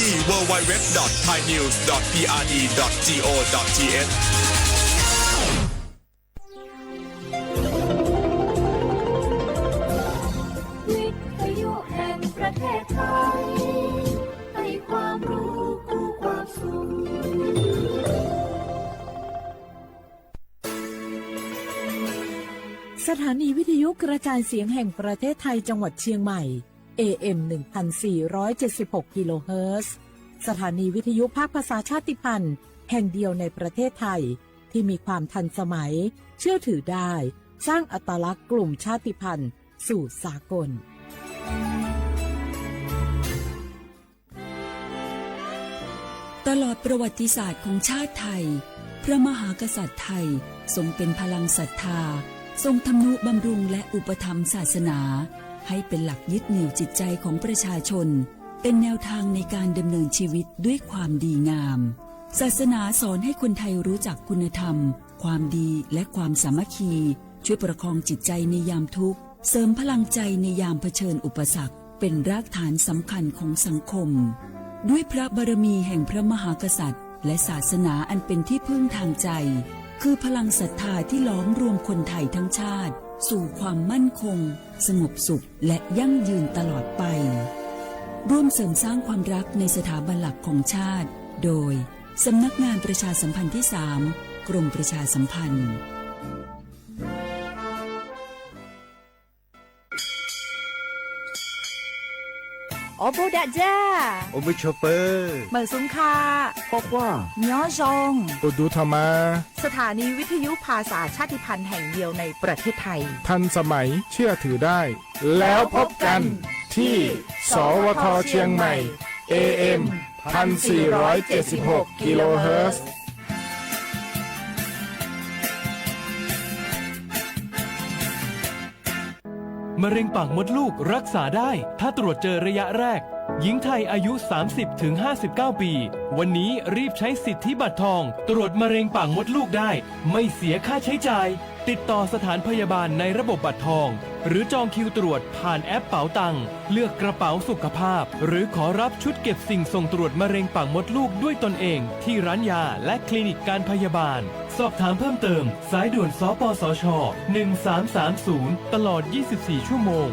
ที่ www.thainews.prd.go.thวิทยุแห่งประเทศไทยให้ความรู้คู่ความสุขสถานีวิทยุกระจายเสียงแห่งประเทศไทยจังหวัดเชียงใหม่ AM 1476 กิโลเฮิรตซ์สถานีวิทยุภาคภาษาชาติพันธุ์แห่งเดียวในประเทศไทยที่มีความทันสมัยเชื่อถือได้สร้างอัตลักษณ์กลุ่มชาติพันธุ์สู่สากลตลอดประวัติศาสตร์ของชาติไทยพระมหากษัตริย์ไทยทรงเป็นพลังศรัทธาทรงทำนุบำรุงและอุปถัมภ์ศาสนาให้เป็นหลักยึดเหนี่ยวจิตใจของประชาชนเป็นแนวทางในการดำเนินชีวิตด้วยความดีงามศาสนาสอนให้คนไทยรู้จักคุณธรรมความดีและความสามัคคีช่วยประคองจิตใจในยามทุกข์เสริมพลังใจในยามเผชิญอุปสรรคเป็นรากฐานสำคัญของสังคมด้วยพระบารมีแห่งพระมหากษัตริย์และศาสนาอันเป็นที่พึ่งทางใจคือพลังศรัทธาที่ล้อมรวมคนไทยทั้งชาติสู่ความมั่นคงสงบสุขและยั่งยืนตลอดไปร่วมเสริมสร้างความรักในสถาบันหลักของชาติโดยสำนักงานประชาสัมพันธ์ที่ 3 กรมประชาสัมพันธ์โอโบดะจ้าโอบิชเปอร์เหมือซุงคาบอกว่าย้อจงโอดูธรรมาสถานีวิทยุภาษาชาติพันธุ์แห่งเดียวในประเทศไทยทันสมัยเชื่อถือได้แล้วพบกันที่สวทเชียงใหม่ AM 1476 กิโลเฮิรตซ์มะเร็งปากมดลูกรักษาได้ถ้าตรวจเจอระยะแรกหญิงไทยอายุ 30-59 ปีวันนี้รีบใช้สิทธิบัตรทองตรวจมะเร็งปากมดลูกได้ไม่เสียค่าใช้จ่ายติดต่อสถานพยาบาลในระบบบัตรทองหรือจองคิวตรวจผ่านแอปเป๋าตังค์เลือกกระเป๋าสุขภาพหรือขอรับชุดเก็บสิ่งส่งตรวจมะเร็งปากมดลูกด้วยตนเองที่ร้านยาและคลินิกการพยาบาลสอบถามเพิ่มเติมสายด่วนสปสช1330ตลอด24ชั่วโมง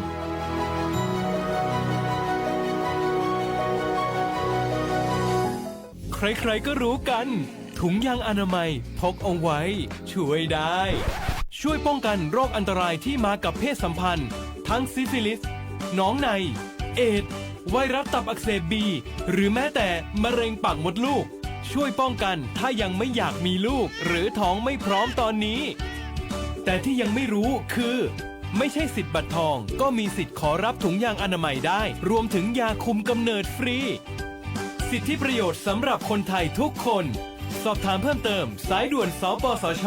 ใครๆก็รู้กันถุงยางอนามัยพกเอาไว้ช่วยได้ช่วยป้องกันโรคอันตรายที่มากับเพศสัมพันธ์ทั้งซิฟิลิสหนองในเอดส์ไวรัสตับอักเสบบีหรือแม้แต่มะเร็งปากมดลูกช่วยป้องกันถ้ายังไม่อยากมีลูกหรือท้องไม่พร้อมตอนนี้แต่ที่ยังไม่รู้คือไม่ใช่สิทธิ์บัตรทองก็มีสิทธิ์ขอรับถุงยางอนามัยได้รวมถึงยาคุมกำเนิดฟรีสิทธิประโยชน์สำหรับคนไทยทุกคนสอบถามเพิ่มเติมสายด่วนสปสช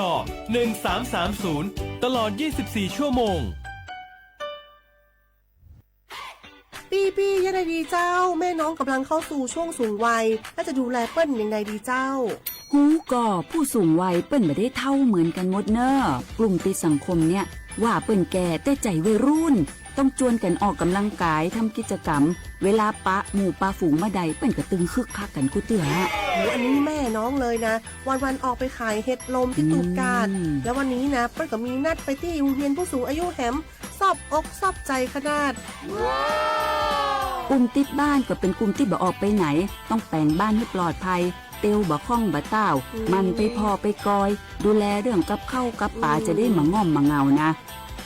1330ตลอด24ชั่วโมงปี้ยังไงดีเจ้าแม่น้องกำลังเข้าสู่ช่วงสูงวัยและจะดูแลเปิ้นยังไงดีเจ้าฮูก่อผู้สูงวัยเปิ้นไม่ได้เท่าเหมือนกันหมดเนอะกลุ่มติดสังคมเนี่ยว่าเปิ้นแก่แต่ใจวัยรุ่นต้องจวนกันออกกำลังกายทำกิจกรรมเวลาปะหมู่ปะฝูงมาใดเปิ้นก็ตึงคึกคักกันกูเตืออันนี้แม่น้องเลยนะวันออกไปขายเห็ดลมที่ตูดกาดแล้ววันนี้นะเปิ้นก็มีนัดไปที่โรงเรียนผู้สูงอายุแหมซอบอกซอบใจขนาดกลุ่มติดบ้านก็เป็นกลุ่มที่บ่ออกไปไหนต้องแต่งบ้านให้ปลอดภัยเตียวบ่ข้องบ่เต้ามันไปพอไปกอยดูแลเรื่องกับข้าวกับป่าจะได้มาง่อมมาเงานะ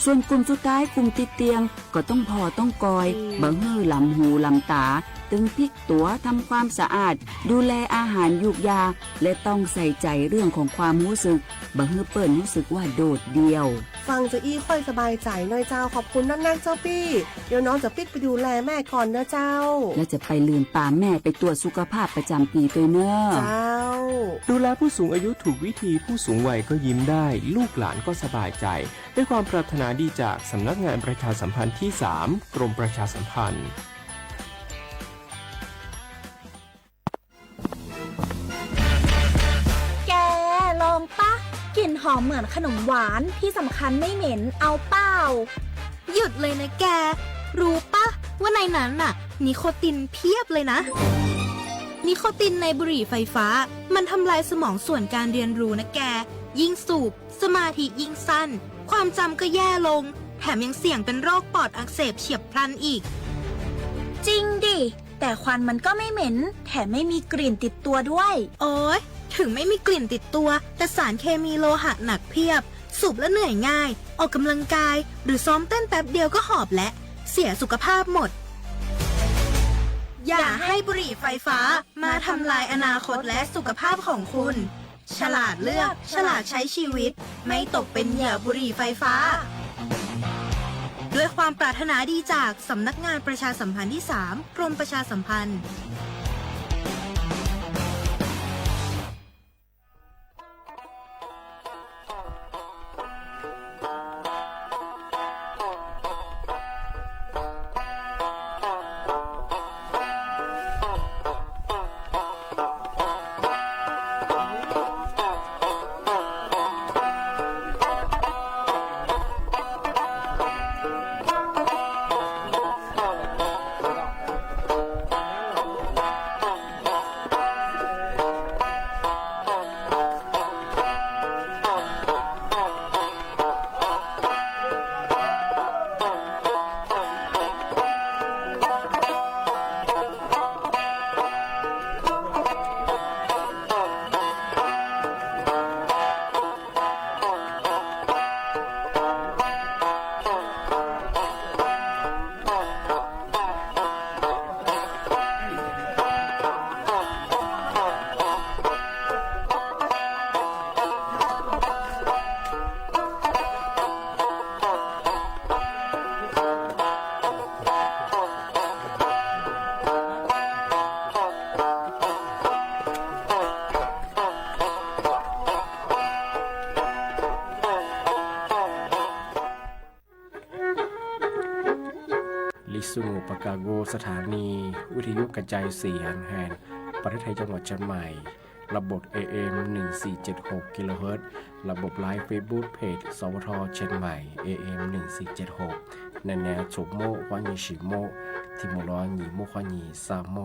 ส่วนกลุ่มสุดท้ายกลุ่มติดเตียงก็ต้องพอต้องกอยบ่ฮื้อลำหูลำตาตึงพลิกตัวทำความสะอาดดูแลอาหารยุกยาและต้องใส่ใจเรื่องของความรู้สึกบ่ฮื้อเปิ้นรู้สึกว่าโดดเดี่ยวฟังจะอี้ค่อยสบายใจหน่อยเจ้าขอบคุณนักๆเจ้าปี้เดี๋ยวน้องจะปิดไปดูแลแม่ก่อนนะเจ้าแล้วจะไปลืมป่าแม่ไปตรวจสุขภาพประจำปีตัวเนอะเจ้าดูแลผู้สูงอายุถูกวิธีผู้สูงวัยก็ยิ้มได้ลูกหลานก็สบายใจด้วยความปรารถนาดีจากสำนักงานประชาสัมพันธ์ที่ 3 กรมประชาสัมพันธ์แกลองปะกลิ่นหอมเหมือนขนมหวานที่สำคัญไม่เหม็นเอาเปล่าหยุดเลยนะแกรู้ปะว่าในนั้นน่ะนิโคตินเพียบเลยนะ นิโคตินในบุหรี่ไฟฟ้ามันทำลายสมองส่วนการเรียนรู้นะแก ยิ่งสูบสมาธิยิ่งสั้น ความจำก็แย่ลง แถมยังเสี่ยงเป็นโรคปอดอักเสบเฉียบพลันอีก จริงดิ แต่ควันมันก็ไม่เหม็น แถมไม่มีกลิ่นติดตัวด้วย โอ้ยถึงไม่มีกลิ่นติดตัว แต่สารเคมีโลหะหนักเพียบ สูบแล้วเหนื่อยง่าย ออกกำลังกาย หรือซ้อมเต้นแป๊บเดียวก็หอบและ เสียสุขภาพหมด อย่าให้บุหรี่ไฟฟ้ามาทำลายอนาคตและสุขภาพของคุณ ฉลาดเลือก ฉลาดใช้ชีวิต ไม่ตกเป็นเหยื่อบุหรี่ไฟฟ้า ด้วยความปรารถนาดีจากสำนักงานประชาสัมพันธ์ที่ 3 กรมประชาสัมพันธ์ ลิซูปากาโกสถานีวิทยุกระจายเสียงแห่งประเทศไทยจังหวัดเชียงใหม่ ระบบ AM 1476กิโลเฮิรตซ์ระบบไลฟ์เฟซบุ๊กเพจสวทเชียงใหม่ AM 1476ในแนวฉุบโมฮวานีชิโมทิโมร้อยหนีโมฮวานีซาโม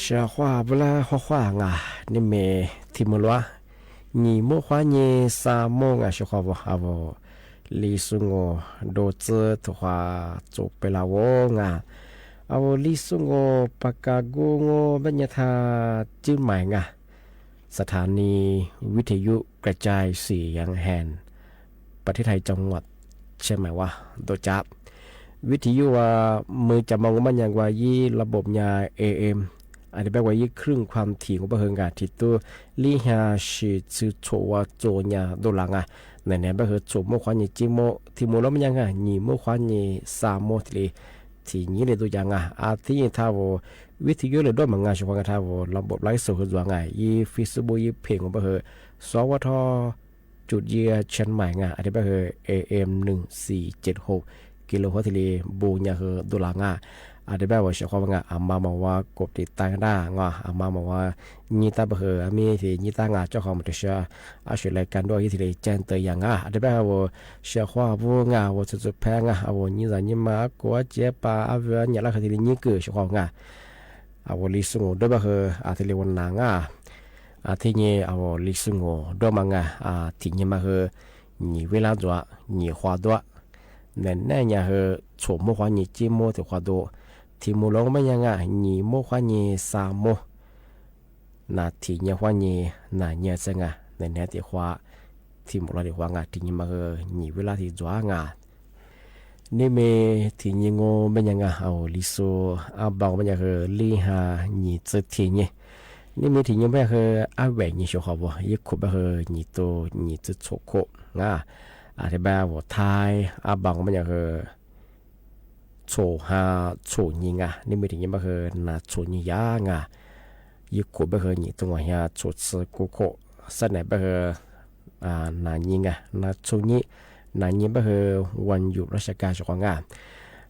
小花不啦花花啊，你没听不咯？你莫花你啥么啊？小花不好不？李松我都知的话做不了我啊。เอาลิสุงโอปากาโกโงบัญญาธาจิ้มหมายงะสถานีวิทยุกระจายเสียงแห่งประเทศไทยจังหวัดใช่ไหมวะโดยจับวิทยุว่ามือจะมองว่ามันอย่างว่ายี่ระบบยา AM อันนี้แปลว่ายี่ครึ่งความถี่ของประเฮิงกาที่ตัวลิฮาชิซึโชวาโจญาโดลังอ่ะในนี้ประเฮิงโจโมควานยี่จิโมที่โมแล้วมันยังไงยี่โมควานยี่สามโมทะเลทีนี้เลยตัวอย่างอ่ะอาทิตย์ท้าววิทยุเลยด้วยมังงานช่วงท้าวระบบไลฟ์สดคือว่าไงยี่ฟิสบุยเพลงของประเฮิงสวทจุดเยียชั้นใหม่ไงอันนี้ประเฮิง AM 1476กิโลเฮิรตซ์ทะเลบูญาคือโดลังอ่ะอาจจะแบบว่าเชื่อว่าอามาบอกว่ากบติดตั้งได้งออามาบอกว่านี่ตาเบอมีที่นี่ตางาเจ้าของมันจะเชื่ออาศัยรายการด้วยที่เลยแจ้งเตือนอย่างอาจจะแบบว่าเชื่อว่าผู้งาว่าจะแพงว่านี่จะนี่มากว่าเจ็บปะอาเวียนี่ละคือที่นี่เกิดเชื่อว่างาว่าลิสุงด้วยแบบอาที่เรียกว่านางอาที่นี่ว่าลิสุงด้วยมังที่นี่มาคือนี่เวลาจัวนี่花多นั่นแน่เนี่ยคือชั่วโมงนี่จิโมที่花多ที่มูลงไม่ยังไงนี่โมควานี่สามโมนาที่เนี่ยควานี่นาเนี่ยจะไงในเนี้ยที่ว่าที่มูลที่ว่างาที่นี่มาคือนี่เวลาที่จ้างานี่เมที่นี่งงไม่ยังไงเอาลิโซอาบังไม่ยังคือลีฮานี่จะที่นี่เมที่นี่ไม่คืออาเวนี่ชัวร์บ่ยี่ขุบคือนี่โตนี่จะโชโคอาที่แบบว่าไทยอาบังไม่ยังคือโชฮาโชยิงนี่ไม่ถึงยังไม่เคยนาโชยิยางยี่ขวบไม่เคยนี่ตัวเฮียโชสกุโคสันไหนไม่เคยนายิงนาโชยินายิงไม่เคยวันหยุดราชการช่วง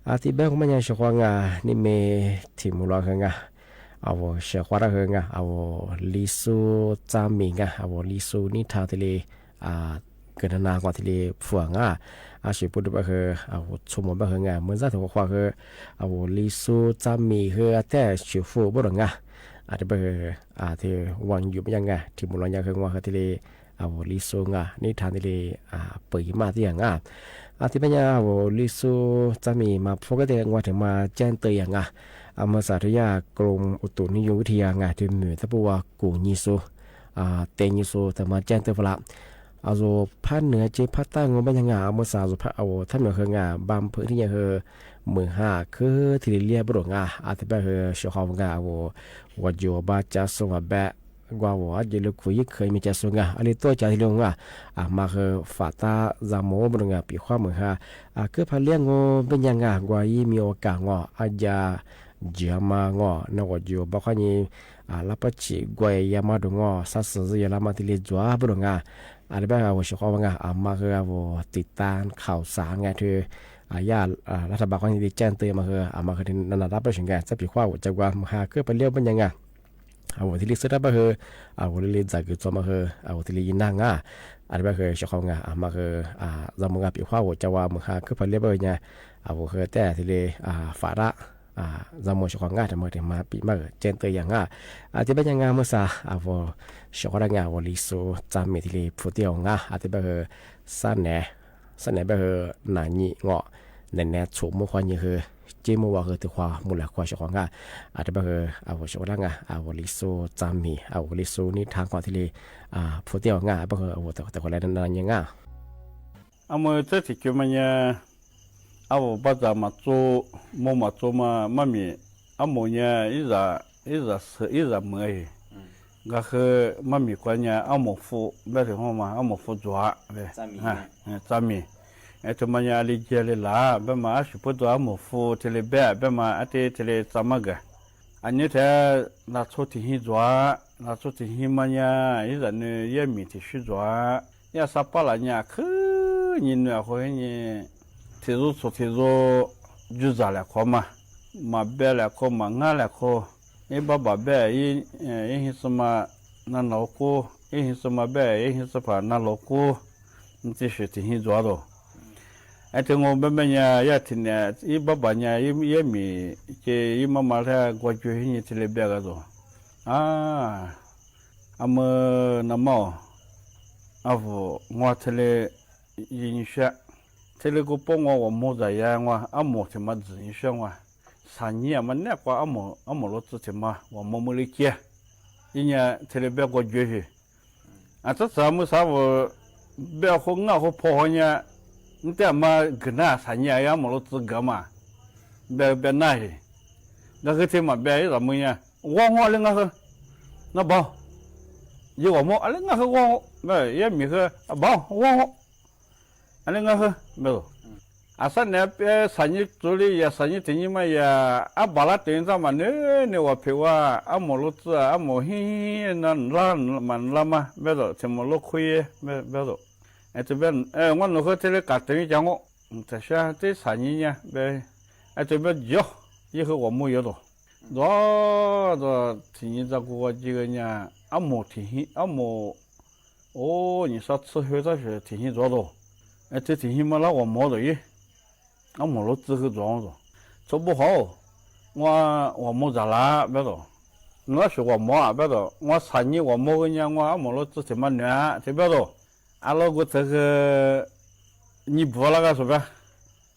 อาทิตย์แรกมันยังช่วงนี่เมที่มุลาเอาเชื่อว่าเอาลิซูจามิเอาลิซูนี่ทางทะเลเกิดนากว่าทะเลฝังอาชีพพูดแบบคือเอาชมแบบคืองานเหมือนจะถือว่าคือเอาลิซูจามีคือแต่ชีฟูบ่หรอกอาจจะแบบที่วันอยู่ยังไงที่มุลยังคือว่าคือทะเลเอาลิซูนี่ทางทะเลเปิดมาที่อย่างที่เป็นยังเอาลิซูจามีมาโฟกัสที่ว่าถึงมาแจ้งเตือนอย่างเอามาสาธยากรมอุตุนิยมวิทยาที่มือถ้าพูดว่ากูนิซูเตนิซูแต่มาแจ้งเตือนละเอาภาคเหนือเจภาคใต้งบัญญัติเอามาสาวภาคเอาท่านเหนือคือบางพื้นที่ยังคือ15คือที่เรียบร้อยอาจจะแบบชาวเขาเอาวัดโยบาจะส่งแบบกว่าว่าจะเลือกคุยเคยมีจะส่งอะไรตัวจะที่ลงมาคือฝาตาจามโมบรงปีความคือพาเลี้ยงเป็นยังไงกว่ายี่มีโอกาสอาจจะเจียมานวัดโยบาคนนี้รับประชิกวยยามาดสัตว์ยาลามาที่เลี้ยจวบรงอาจจะแบบว่าชาวเขามาคือติดตามข่าวสารไงคือญาติรัฐบาลคนที่แจ้งเตือนมาคือมาคือนันรับประชิงไงจะปีความจะว่าคือไปเลี้ยเป็นยังไงที่ลิสต์ได้คือที่ลิสต์จากตัวมาคือที่ลิสต์นั่งอาจจะแบบคือชาวเขามาคือจำมึงปีความจะว่าคือไปเลี้ยเป็นยังไงคือแต่ที่ลิสต์ฝาระจำมือชาวเขาแต่เมื่อถึงมาปีมาแจ้งเตือนอย่างที่เป็นยังไงเมื่อซาชาวเขาลิสต์จำมีที่ลิสต์พูดเดียวอาจจะแบบสั้นแหน่แบบนานีในแนวชูมือควานยี่คือจีมือว่าคือตัวความมูลค่าชาวเขาอาจจะแบบชาวลิสต์จำมีลิสต์นี่ทางความที่ลิสต์พูดเดียวแบบแต่คนละนั้นยังมือจะติดกันมันเนี่ยบ้าจะมา做มา做มามีมือเนี่ยอีจะเมื่อยก็คือมามีคนเนี่ยหมกฟูแบบที่ห้องมาหมกฟูจั่วเลยจามีตัวมันเนี่ยลิเจลิลาแบบมาชิบุตัวหมกฟูทะเลแบบมาทะเลจามักอันนี้แท้น่าชดที่หิจั่วน่าชดที่หิมันเนี่ยอีจะเนี่ยยังมีที่ชิจั่วเนี่ยสับปะรดเนี่ยคือยินเนี่ยเขาเนี่ยที่รู้สุดที่รู้จุดอะไรเขามาเบลอะไรเขามางาอะไรเขาบ้าเบลหิสมานั่นเรากูหิสมาเบลหิสปานั่นเรากูมันจะสุดที่หิจัวโตไอ้ที่งงแบบเนี่ยยัดที่เนี่ยบ้าเนี่ยยังมีเกี่ยมาแล้วกว่าจุดหินที่เลเบลกันโต阿么那么阿夫我这里音乐这里个帮我没在呀我阿么什么子音乐我3年嘛那个阿么老子什么我没理解一年这里别个绝去这咱们啥我别和我和婆婆呢你这么跟那3年呀没老子干嘛别那去那个什么别咱们呢我那个那不一我么那个我没也没个不我那个没有3年别3年做的也3年等于嘛也把那等于咱们呢我陪我没老子没嘿那那嘛没有怎么老亏没有这边我那个这里搞等于讲我这些这3年呢别这边有以后我没有了这听这个这个呢没听没你说吃喝这些听着了这听嘛那我没了耶没了之后装着做不好我没咋啦别的我说我没别的我3年我没个呢我没了之前嘛呢这别的那个这个你不那个是吧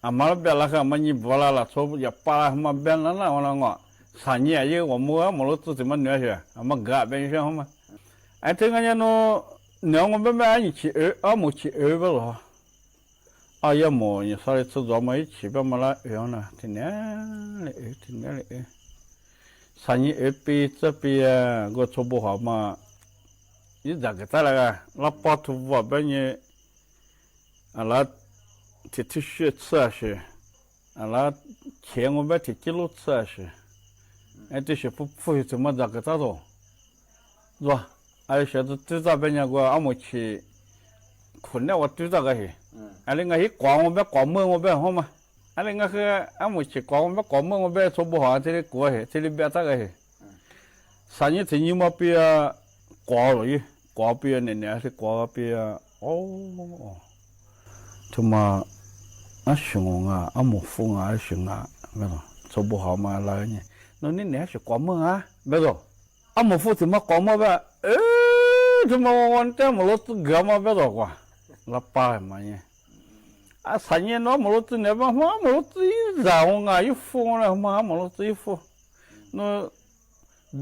马别那个嘛你不了做也把嘛别那我3年也我没了之前嘛呢是嘛个别说嘛这个呢两个别一起没起别的也没你说的吃着嘛一起别嘛了样呢天天嘞3年比这边我做不好嘛你咋个在那个那把头我把你那提血吃去那钱我把提几路吃去这些不怎么咋个咋着是吧现在对这边呢我没去困了我对这个去那个是光我别光门我别好嘛那个是没去光我别光门我别做不好这里过去这里别这个去3年前你嘛别挂了耶挂别年是挂别他妈熊没风熊没了做不好嘛那呢那你年是挂门没了没风怎么挂门呗怎么我这么老子干嘛别了挂那把嘛呢3年那没老子那吧没老子一让一风了嘛没老子一风那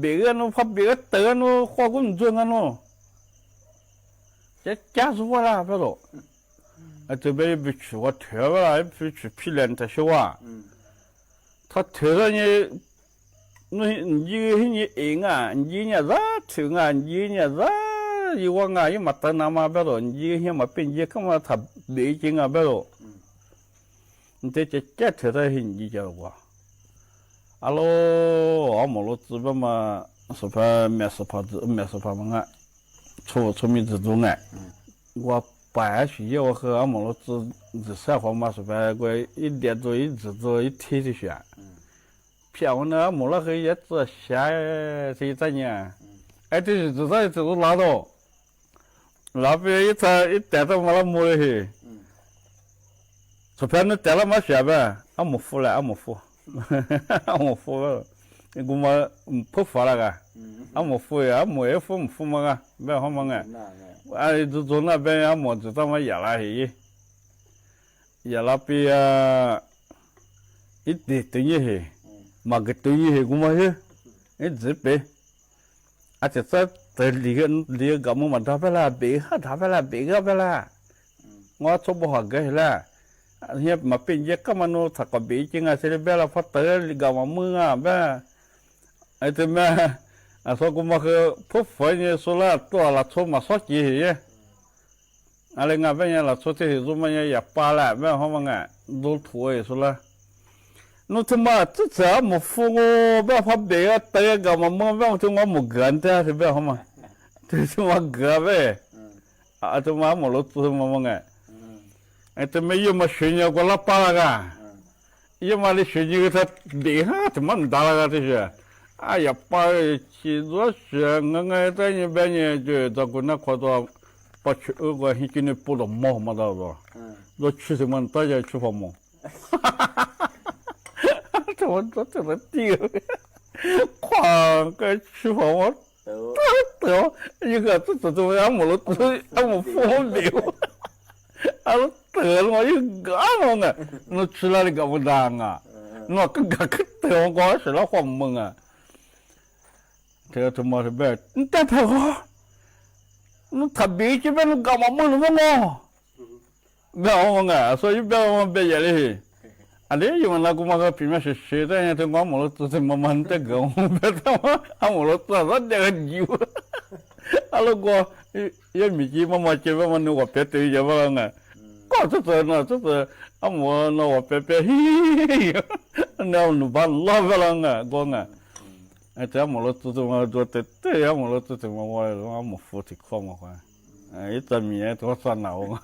别个那怕别个得那花工做那这家属啦别了这边不去我退了不去批人他说他退了你你你咋退你咋一往一马等那嘛别了你先嘛变你干嘛他没劲别了你这退了你叫我我没了资本嘛是怕没事怕嘛出名之中我本去我和没了资生活嘛是怕我一点多一直做一天的选骗我那没了和也做下这一年这是知道这都拿到那边一带到没了没了去是怕那带了嘛选呗没付了没付没付了你给我不付了个没付呀没付嘛个别好嘛个就从那边没知道嘛也来去也那边一点东西去嘛个东西去给我去这边这在离个么他别了别个别了我做不好个了现嘛变也干嘛弄他个别境这里别了怕得离个么别这么说我们和不服你说了多了错嘛说几些那个别人了说这些什么也罢了别好嘛个都土也说了那他妈这没服我别怕别个得个么别就我没干的是别好嘛这是我干呗这嘛没了做嘛个这没有嘛学你过了罢了个有嘛的学你他别他妈打了个这些呀把其实是我在那边呢就这个那块多把去我还给你补了毛嘛到了我去什么大家去跑毛这么丢跨个吃饭我得一个这怎么样我都我疯掉，得了我一个我吃了那个不当啊，我更得我是了黄蒙啊，这怎么是呗？你带陪我，你特别这边你干嘛蒙了我？干嘛啊？所以不要我别了。Ada yang mana aku makan prima sesuatu yang tu ngomong tu semua mantap gak pertama ngomong tu ada dia jiwa. Kalau gua ya miji mama cewek mana gua pete je bang. Kau tu ngomong gua pete hi. Nah nuban lah bang gua ngah. Itu ngomong tu semua dua tete ya ngomong tu semua ngomong futi kau ngomong. Itu mie tu sana ngomong.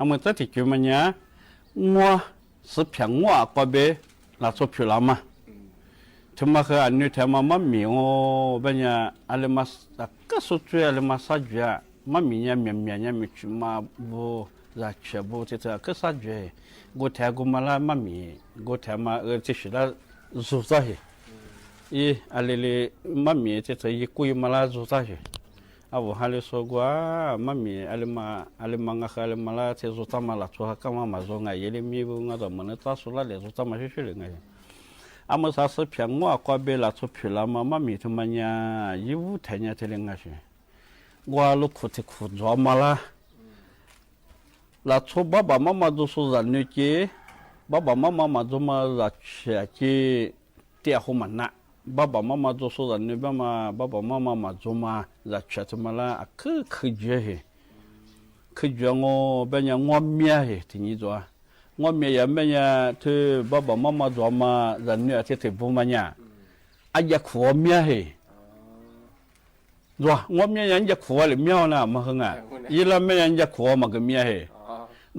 เอามือที่เกี่ยวมันเนี่ยงัวสืบเพียงงัวก็เบลาสุพิลามาถึงมาคืออันนี้แถมมามีโอ้เป็นเนี่ยอะไรมาก็สุดท้ายอะไรมาสัจจะมามีเนี่ยเนี่ยมีชุมาบูจะเชื่อบูที่เธอก็สัจจะกูแทกูมาละมามีกูแทมาที่สุดละสุดท้ายอีอะไรเลยมามีที่เธอยี่กุยมาละสุดท้ายอาวุธฮัลโหลกว่ามามีอะไรมาง่ะอะไรมาละที่สุดท้ายมาละชัวร์ก็มาจงไงยี่เลยมีบุญอะไรมันตั้งสุดละเลยสุดท้ายมาช่วยๆเลยไงอามาสักเพียงว่าก็เบลาสุพิลามามีทุกมันเนี่ยยี่วุฒิเนี่ยที่เลี้ยงไงใช่ว่าลูกขุดขุดจอมาละละชัวบ้ามาดูสุดนี่จีบ้ามาดูมาละเชื่อจีเตี้ยหัวมันนะบ้ามาดูสุดนี่บ้ามาดูมาละเชื่อมาละคือเจ้างอเป็นยังงอเมียเหที่นี่จ้ะงอเมียยังเป็นยังที่บ้ามาดูมาละเนี่ยที่ที่บุมันเนี่ยอายะขวเมียเหจ้ะงอเมียยังจะขวเลยเมียนะมาหงะยีละเมียยังจะขวมาก็เมียเห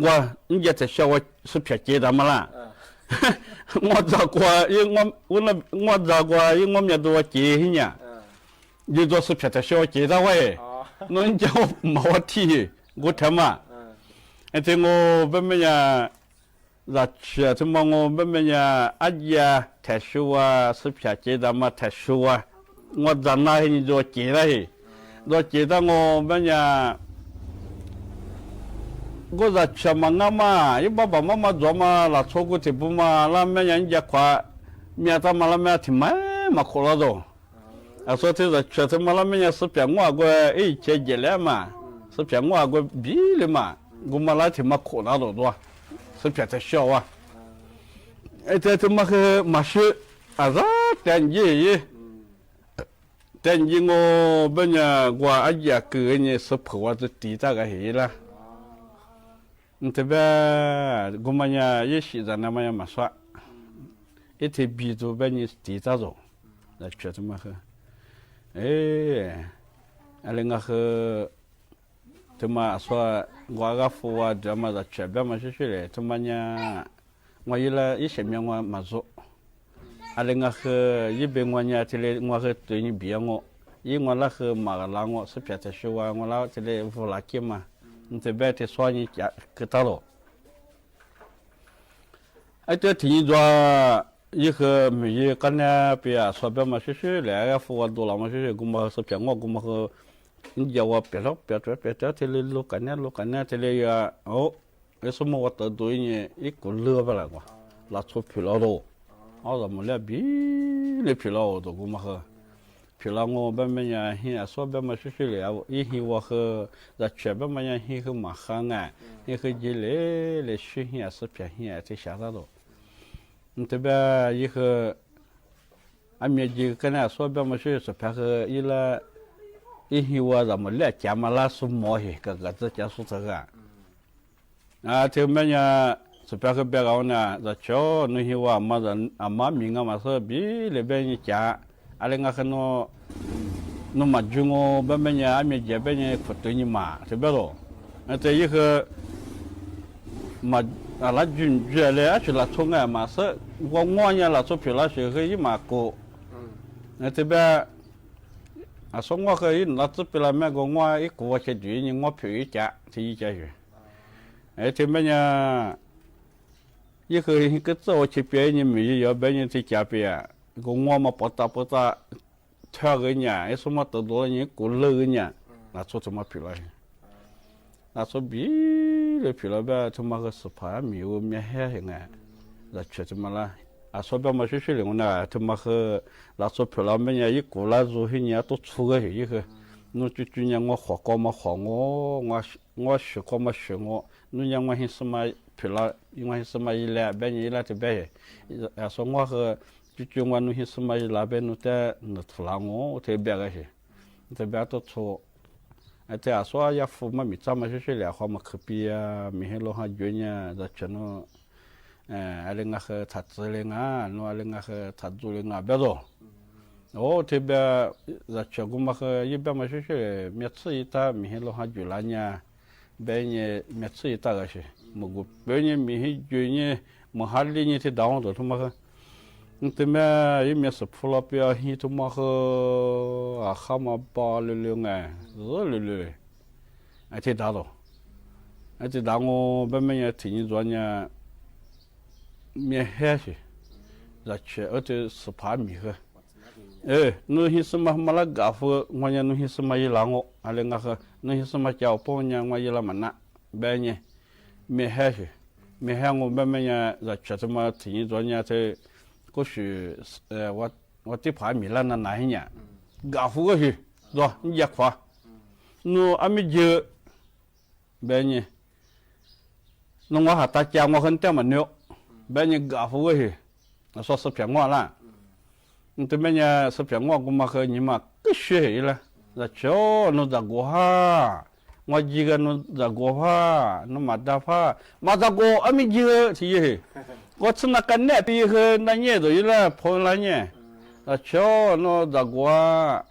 ว่า你也在笑我是撇街的嘛啦？我找过，因我找过，因我们都街呢，你做是撇在笑街的喂，那你叫我冇提，我他妈，这我本么呀，那去这么我本么呀，阿爷太熟啊，是撇街的嘛太熟啊，我在那你做街的，做街的我本呀。กูจะเชื่อมันง่ายมากยี่บ้ามาจอมาละโชกุที่ปุ่มมาละแม่ยังจะขวาเมียทำมาละแม่ที่ไม่มาขอละดูอาศัยที่จะเชื่อที่มาละแม่ยังสุดเพียงว่ากูเจ๊เจริญมาสุดเพียงว่ากูบีเลยมากูมาละที่มาขอละดูด้วยสุดเพียงจะเชื่อว่าไอ้เจ้าที่มาคือมาชื่ออะไรแต่ยี่งูเป็นยังว่าไอ้ยาเกินเนี่ยสุดผัวจะตีตากันเหี้ยละแต่แบบกูมันยังยิ่งสิ่งนั้นมันยังมาสวะที่บีตัวเป็นยิ่งตีตาโตแล้วเชื่อถือมาคืออะไรงั้นคือถือมาสวะกูก็ฟัวเดี๋ยวมาจะเชื่อแบบมาเชื่อเลยถือมันยังว่ายิ่งละยิ่งเสียงว่ามาโซอะไรงั้นคือยิ่งเป็นวันยังที่เลยว่าคือตัวยิ่งบีงยิ่งวันละคือมาละงสุดเพียรจะชัวร์วันละที่เลยฟูลักกี้มาแต่แบบที่สวนี่จะคือตลอดไอ้ตัวที่จะยี่คือมีกันเนี่ยเปียสวแบบมาเชื่อๆแล้วฟัวดูเรามาเชื่อๆกูมาสุดเพียงกูมาคือเดี๋ยวว่าเปียที่เลยลูกกันเนี่ยที่เลยโอ้ไอ้สมมติว่าตัวนี้อีกคนเลือกไปแล้วกว่าลัดสุดผิวเราดูเอาแต่มันเลยบีเลยผิวเราดูกูมาคือผิวเราโง่แบบมันยังเหี้ยสวแบบมาเชื่อๆแล้วอีหิวว่าคือจะเชื่อแบบมันยังเหี้ยคือมาข้างอ่ะนี่คือจีเลยชื่อเหี้ยสุดเพียงเหี้ยที่ชาติดูแต่แบบยี่คืออันนี้จีกันเนี่ยสวแบบมาเชื่อสุดเพียงคืออีละอีหิวว่าจะมันเลี้ยจามาลาสุมอเหก็จะจะสุดสักอ่ะที่มันยังสุดเพียงคือแบบเอาเนี่ยจะโชว์นี่หิวว่ามาจะมามีงานมาสักบีเลยแบบนี้จ้าอะไรงั้นคือโนมาจุงโอแบบนี้อันนี้จะแบบนี้ขุดตัวนี้มาใช่ไหมล่ะแต่ยี่คือมาอะไรจุนจุนเลยชุดละทุ่งมาสักว่าง่วงเนี่ยละสุดผิวละคือยี่มาโกแต่แบบสองว่าคือยี่ละสุดผิวละแม่ก็ง่วงอีกว่าเฉยๆยี่ง่วงผิวอีกจ้ะที่ยี่จะอยู่แต่แบบนี้ยี่คือก็โตเฉยๆยี่มีเยอะแบบนี้ที่จะเปียกูง่วงมาปะตาเท่ากันเนี่ยไอ้สมมติตัวนี้กูเลื่อนเนี่ยน่าสุดจะมาผิวอะไรน่าสุดบีเลยผิวอะไรแบบจะมาก็สภาพมีว่ามีแห้งไงน่าเชื่อจะมาละอ่ะสภาพมาช่วยๆเลยนะจะมาคือน่าสุดผิวอะไรแบบนี้กูละรู้ที่เนี่ยตัวชั่วเลยยี่คือนู่นจุดๆเนี่ยงัวขอก็มาของงัวสือก็มาสือนู่นยังมาเห็นสมัยผิวอะไรยังมาเห็นสมัยแหละแบบนี้แหละจะแบบอ่ะสองว่าคือจุดๆวันนู้นสมัยลาเบนุแต่นึกหลังเทเบียกันสิเทเบียตัวโตแต่อาศัยยาฟูมันมีจำมาช่วยๆเลยเขามาขับปีมีให้เราหาจุนเนี่ยจะเช่นอะไรเงี้ยคือถัดเลยงาโน่อะไรเงี้ยคือถัดจุเลยงาเบลโอ้เทเบียจะเชื่อกูมาคือยี่เบียมาช่วยๆมีสิ่งที่มีให้เราหาจุลเนี่ย别人没吃一大个些，么个别人没去就呢，么哈里呢去打我都他妈个，对面也没是普拉表，he他妈个啊哈嘛巴溜溜哎，热溜溜，哎去打到，哎去打我别人听你说呢，没海些，那去而且是怕米个。nu hisma mala gafu ngonya nu hisma yilango ale ngaka nu hisma chao po nya ngwa yila mana benye me hehe me hango bemenya za chatma tinyi zonya te ko shu wa ti pha mi la na hinya gafu go hi do ya kwa nu ami je benye nu ngwa ha ta cha ngwa han te ma nyo benye gafu go hi na so so pya ngwa la这边呢，是偏我嘛和你嘛个学了，那瞧侬咋过哈？我几个侬咋过哈？侬马达哈？马达过阿米几个是？我吃那个那边和那年都有了，跑那年，那瞧侬咋过啊？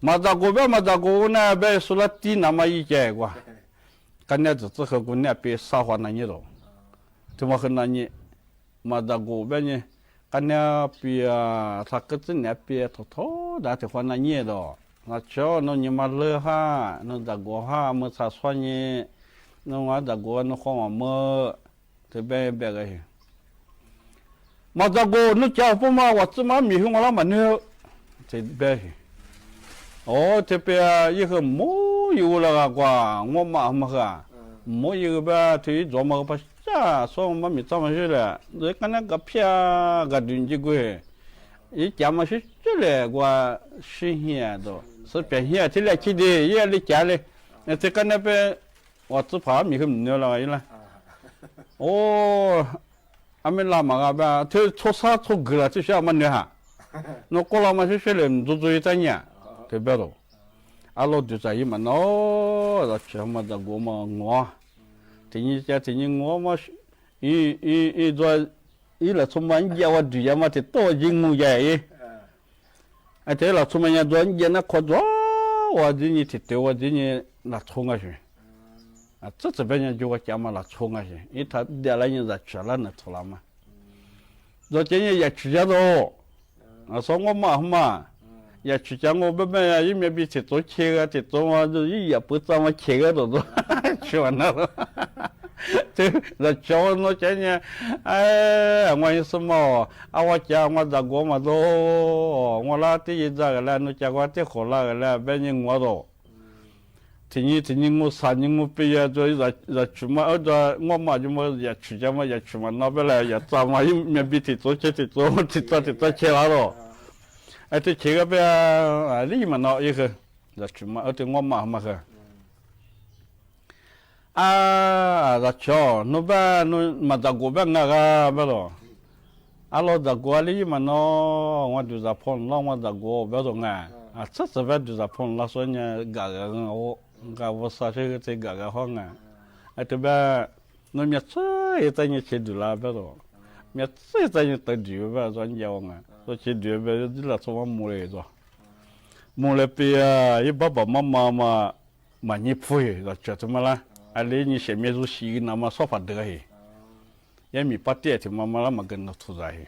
马达过呗，马达过那边说了地那么一节过，干那只和过那边撒花那年都，怎么和那年马达过呗呢？karena pia sakit ni pia toto dah terkena ni dah. Nacho no ni malah ha, no dago ha, masa soalnya no ada dago no kau ama tebe bega. Madago no jauh pun mah waktu mah mihung orang mana tebe. Oh tebe ia mo iu lah gua ngomah mah mo iu ba tu jom apa so mà mình cho mà chứ là rồi cái này gặp pia gặp chuyện gì quê ý chả mà chứ là qua sinh hiện đó số tiền hiện thì là chỉ để ý là trảเลยthì cái này về ở chỗ phá mình không nhớ là gì là ô anh mình làm mà bà thì số sa số gửi thì sao mà nhớ hả nó có làm mà chứ là mình tôi tại nhà thì biết rồi alo thì tại mà nó là chỉ mà đã gom mà ngõ thì như ngõ mà rồi là số mấy giờ vào đuổi mà thì to dính mù vậy à thế là số mấy giờ giờ nó khó quá và dính thì tiêu và dính là冲啊去啊这边人就讲嘛là冲啊去因为他带来人在吃了那出来嘛rồi今日也吃着咯啊说我嘛也吃着我别别因为比起做切个这做嘛就也不怎么切个都吃完了thế là cho nó chơi nha, ngoài sớm mà, cha ngoài già gỗ mà đâu, ngoài lá thì gì ra là nó cha qua thì khổ là bên những ngoài đó, thì như ngô sản như ngô bây giờ rồi chúng mà ở đó ngoài mà chúng mà giờ chúng mà nó bây giờ giờ ta mà mình bị thì tôi chơi lá đó, thì chơi cái bây giờ đi mà nó như thế, giờ chúng mà ở trên ngoài mà cái là cho nó ba nó mà đã go ba ngà ba rồi alo đã go ali mà nó ngoan du za phone lo ngoan đã go ba rồi ngà chắc sẽ ba du za phone lo số nhà gà vô sa chơi cái gà hoang ngà thì ba nó miệt chơi tay như chơi du la ba rồi miệt chơi tay như tay du ba rồi nhiều ngà rồi chơi du ba đi là số mua lệ bây giờ baba mama mà nhịp phơi rồi chơi tụi mà la ali ni sheme zu shi na ma so fa de he ya mi pati ti mama la magan na tu za he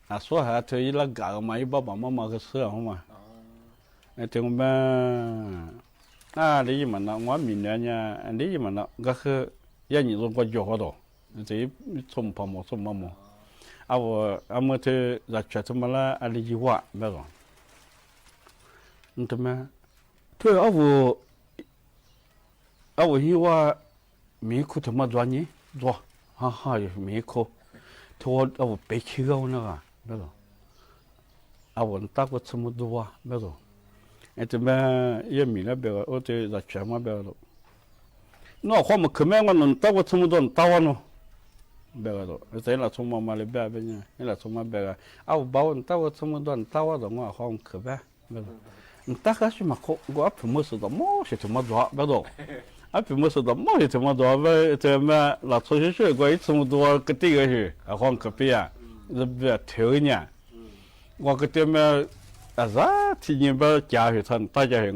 a so ha te yi la ga ma yi baba mama ga se ho ma e te ba li ma na ngwa mi nya nya li ma na ga khe ya ni zo kwa jo ho do te chom pa mo chom ma mo a wo a mo te za cha tu ma la ali ji wa ba ro ntama to a wo我以为美国他妈做呢做，哈哈，有美国，他我白起个那个，没错，我打过这么多啊，没错，这边也米那边个，我这在全嘛边个，那我们可没我能打过这么多打完咯，边个咯，这那从妈的边边呢，那从妈边个，我把我打过这么多打完了，我好像可别，没错，打个什么我平时是的，冇是怎么做，没错。平时的冇是怎么做呗？这么那出去水果一这么多个地个去，黄隔壁啊，这边头呢，我个对面啥提前把家去他大家去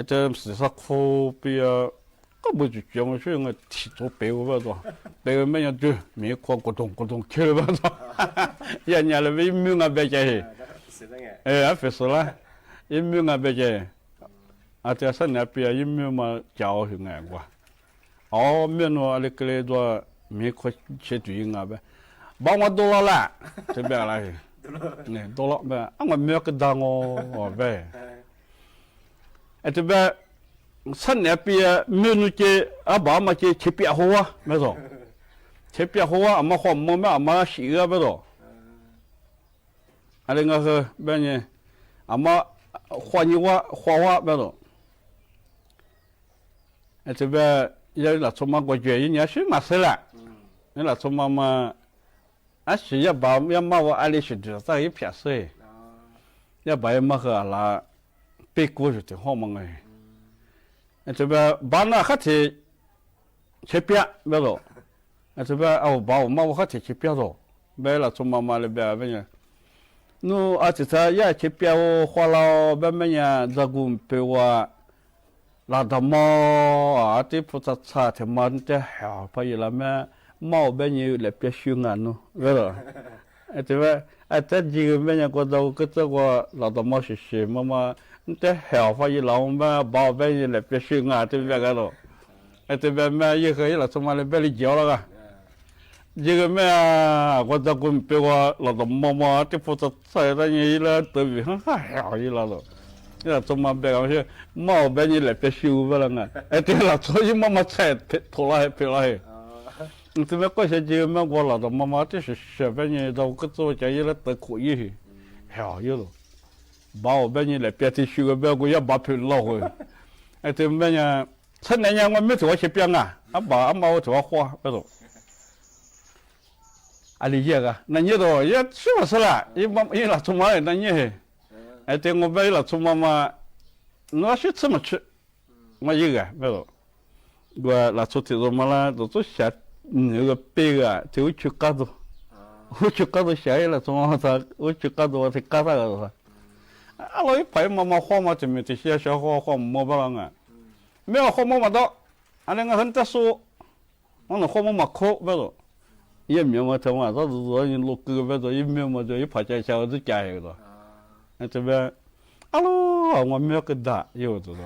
这是啥苦比啊？ก็不就讲我说我提早背我不着，背我没有就没夸咕咚去了不着，人家那边没有白接，哎，非是啦，也没有白接，啊，这三年毕业也没有嘛教训爱过，哦，没弄那个来做没夸去对应啊呗，帮我多了啦，这边来，呢多了呗，啊我没有个当哦呗，哎这边。三年毕业，没弄些阿爸嘛些去别好啊，没错，去别好啊，阿妈花么阿妈洗个没错，阿那个是别人阿妈花你花没错，哎这边要那从嘛过节一年是嘛事了，那从嘛，啊是要把要嘛我阿里是知道一片事，要把要嘛和那背锅是挺好嘛哎。这边把那还提去别没着，这边啊把我妈我还提去别着，没了从妈妈那边没呢，那啊这次也去别我花了别没呢，这个被我拉到猫啊这不咋差的嘛这好怕伊拉么猫别呢来别修安喏，没着，这边这几个没呢过到个这个拉到猫是妈妈。这好发一老么宝贝来别训啊，这边个咯，这边么一个了，从嘛来别里教了个，这个么我这个别我老多妈妈这负责在那里了，都比很好一了咯，这从嘛别个说毛别你来别修不了啊，对了，所以妈妈才拖拉别了。这边过些这个么我老多妈妈这是小别人到个做家一了都可以，好有了。把我别人来别提修个别个也把皮捞回，哎，这别人趁那年我没做些边啊，阿爸阿妈我做花别做，阿里这个那你都也是不是啦？一那从嘛那你，哎，对我别了从嘛，我是怎么吃？我一个别做，我那出去做嘛啦，都做下那个别个就去干做，我去干做下了从嘛他我去干做我去干啥个？啊，老一排妈妈花嘛，怎么这些小花没不啷个？没有花嘛到，啊那个很特殊，我那花嘛苦不着，也没嘛他嘛，他是说你录歌不着，也没嘛就一排在小子家有了，啊这边，啊喽，我没有个大有这种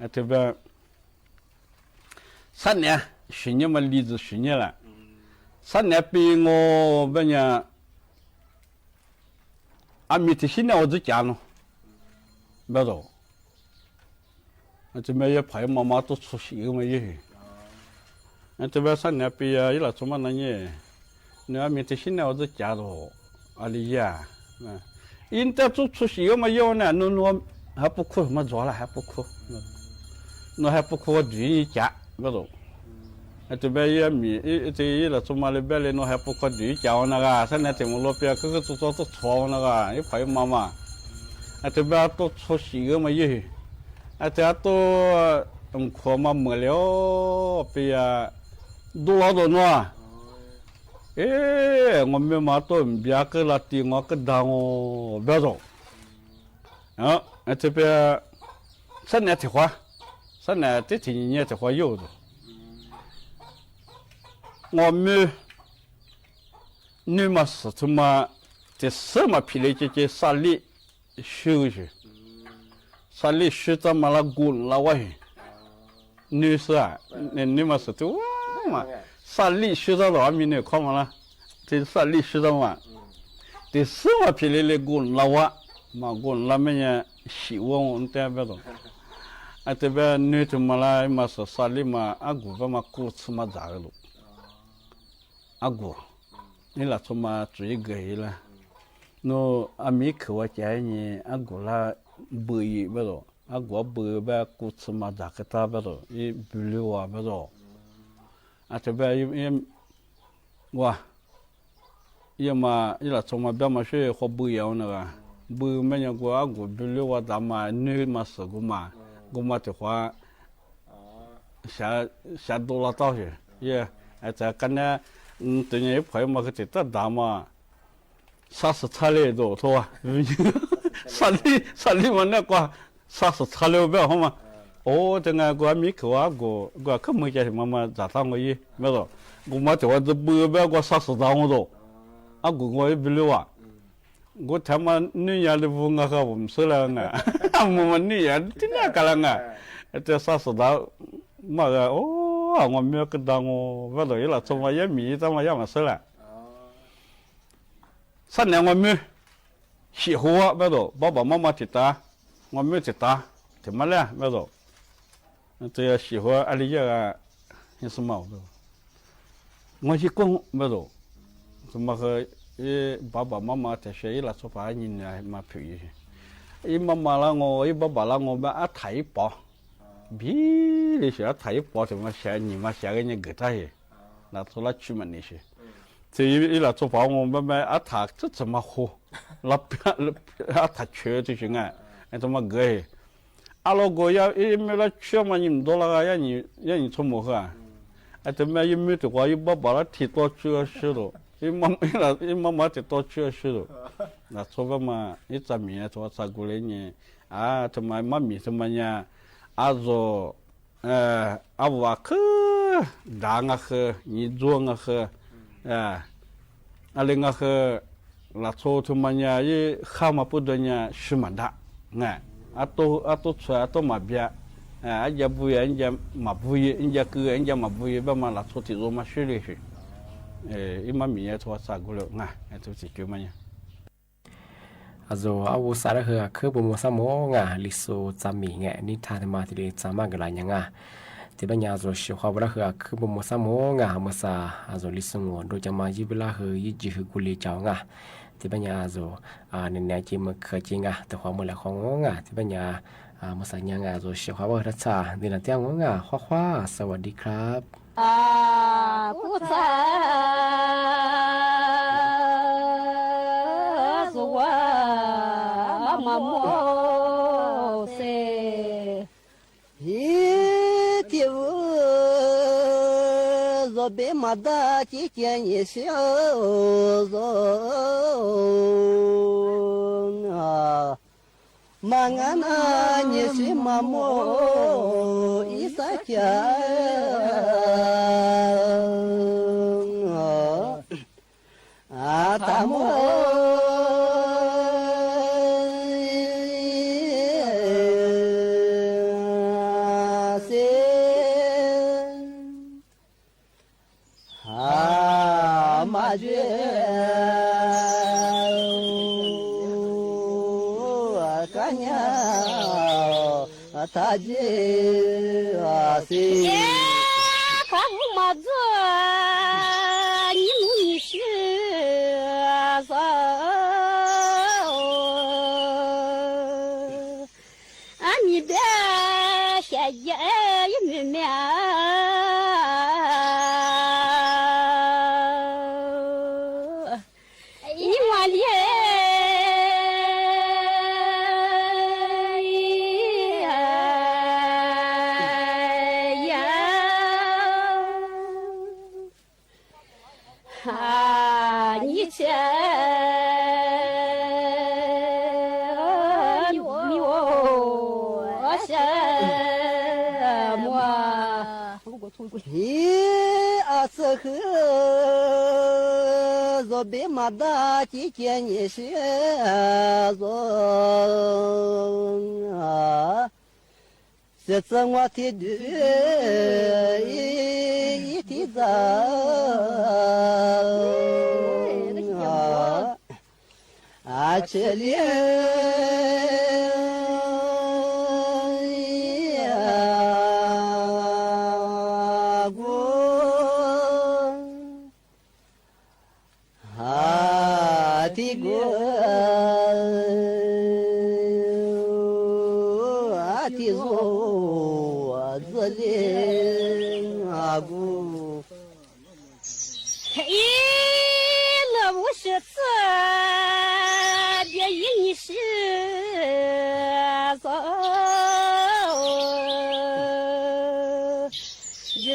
啊，这边3年去年嘛离职去年了，3年比我别人。啊，每天现在我在家呢，没着。这边也陪妈妈都出席个嘛也。这边3年毕业，伊拉做嘛那呢？那每天现在我在家头，阿里呀，因在做出席个嘛有呢，那还不苦嘛做了还不苦，那还不苦我自己家没着。这边也这伊拉做嘛那边嘞，那还不苦自己家那个，现在怎么路边个做错那个，一陪妈妈，这边都出席个嘛也，这都苦嘛没了，别呀，多老多喏，哎，我们嘛都别个了地我个当哦，别着，啊，这边3年的话，3年这几年的话有的。我们你嘛是他妈这什么皮嘞？这沙里修去，沙里修怎么了？滚了喂！女士啊，你嘛是都嘛沙里修到哪里呢？看嘛啦，这沙里修到嘛，这什么皮嘞？滚了哇，嘛滚了没呢？希望我们这边的，啊这边女的嘛啦嘛是沙里嘛，啊古巴嘛古吃嘛咋个了？阿姑，你那从嘛最个了，那阿米克我家呢，阿姑啦不一不着，阿姑不把古吃嘛咋个他不着，一不溜啊不着，啊这边也哇，也嘛伊拉从嘛别嘛说好不一样那个，不没人过阿姑不溜啊咱嘛女嘛是个嘛的话，下多了道去，也在跟那。对人一陪嘛，个这大嘛，30差嘞多，是吧？3里嘛那个啥是材料表好嘛？哦，这个我没去啊，我可没见妈妈咋上个一，没错，我妈这话子不表我啥事当我都，啊我也不了啊，我他妈女人的屋我可不是了啊，我们女人真那个了啊，这啥事当，妈个哦，我没有跟当我，我都一了，怎么也没怎么也没事了。3年我没喜欢我，没错，爸爸妈妈接打，我没接打，怎么了，没错。这要喜欢阿里这个有什么？我去讲没错，怎么和爸爸妈妈在学了说法，人家嘛陪伊妈妈啦我，伊爸爸啦我，把睇包，比你说睇包怎么写你嘛写给你给他些，那做了出门那些，这一来做法我慢慢他这怎么活，那他缺这些啊，怎么给？阿拉个要一没了缺嘛，你们多了个让你出门啊，怎么一没的话，一爸爸了提多去许多，一妈妈提多去许多，那做个嘛，一咱们做啥过来呢？啊，怎么妈咪怎么样？啊做啊我去打啊去，你做啊去，啊另外去，那做怎么样？一哈嘛不得呢，是蛮大，哎。atau cuai atau mabia, aja buaya, aja mabuaya, aja ke, aja mabuaya, bapa malah cuti rumah sendiri sih. Imam ni tu asal gula, itu sih cumanya. Also aku sadar ke bumbu samo liso zami ni tadi mati di zama gelanya Tibanya also siapa belah ke bumbu samo masa also liso do jama jibelah yiji guli jauh Tibanya also nenek cima kerja tu kamu lah kong Tibanya masanya also siapa belah cah di nanti ang hua sawadi krab. 不在是我妈妈噻，一丢若别马达几件也小人啊。Mangana nyesi mamo isacha atamo se maje taje asi kamu mazo ni shi sa ani da sha ya yimya ni waliye别马达几件也是人啊，这次我提的一提早啊，这里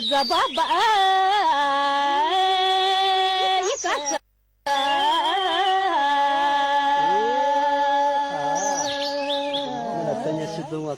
爸爸，你干啥？那真的是怎么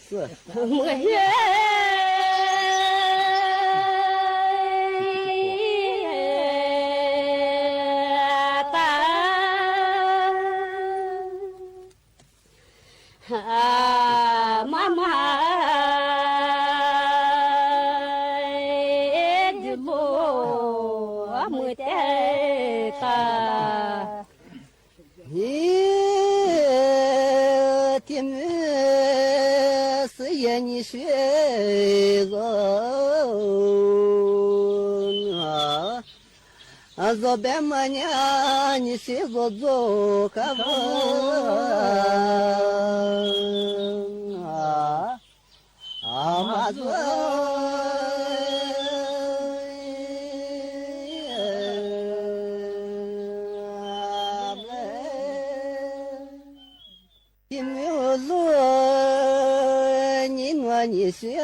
Zobe mania ni se zozo kava amazo Kimyozo ni nwa ni se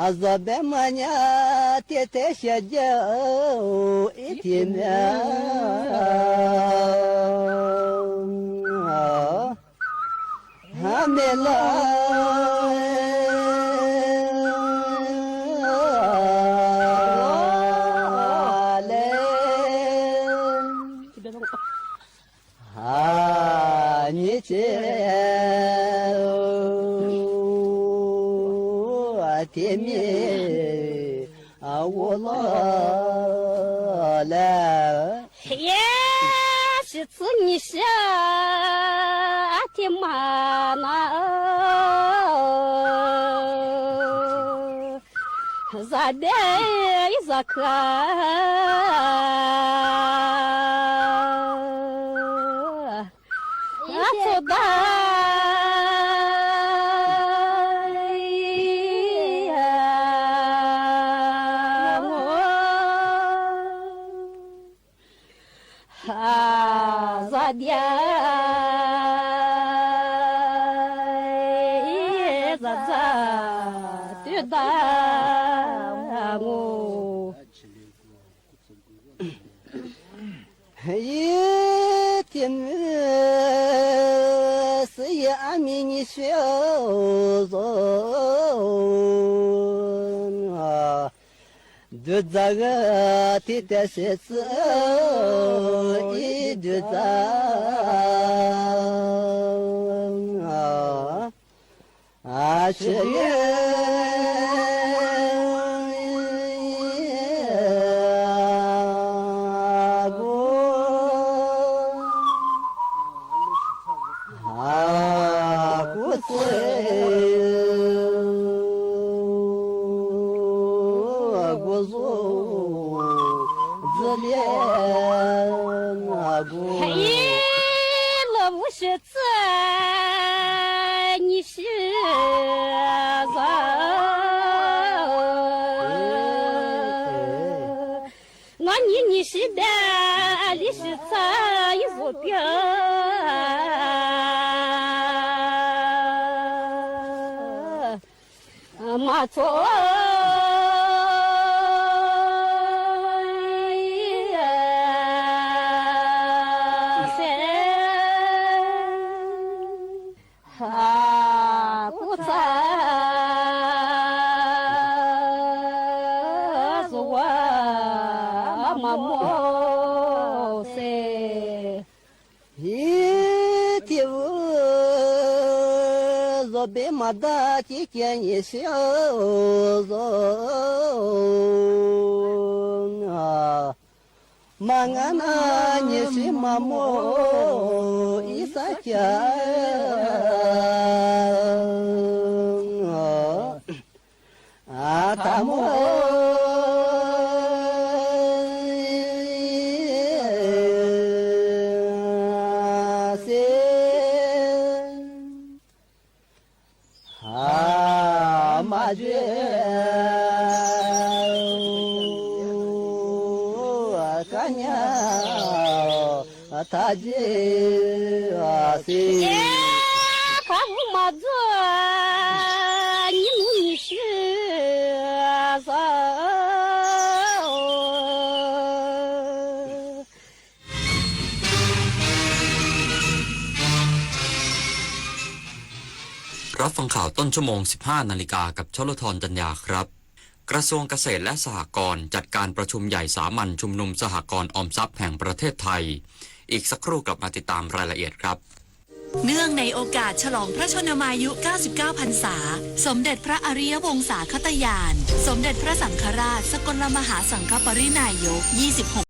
Azabe mania tete shajao itimya Hamela Temi awala la Yes, it's Nisha Atimana Zade Izaka Atoda Zadia Zaza Tudamu Yetim Siya amini şozon Düdzaga titesesi düdzaga Aşıya Mada tiken yeshozon Mangana nyesimamo isakya Atamo Taji asi kamu mazu ni nishi za รับฟังข่าวต้นชั่วโมง 15 นาฬิกากับชลธรจัญญาครับ กระทรวงเกษตรและสหกรณ์จัดการประชุมใหญ่สามัญชุมนุมสหกรณ์ออมทรัพย์แห่งประเทศไทยอีกสักครู่กลับมาติดตามรายละเอียดครับ เนื่องในโอกาสฉลองพระชนมายุ 99 พรรษาสมเด็จพระอริยวงศาคตยานสมเด็จพระสังฆราชสกลมหาสังฆปรินายก 26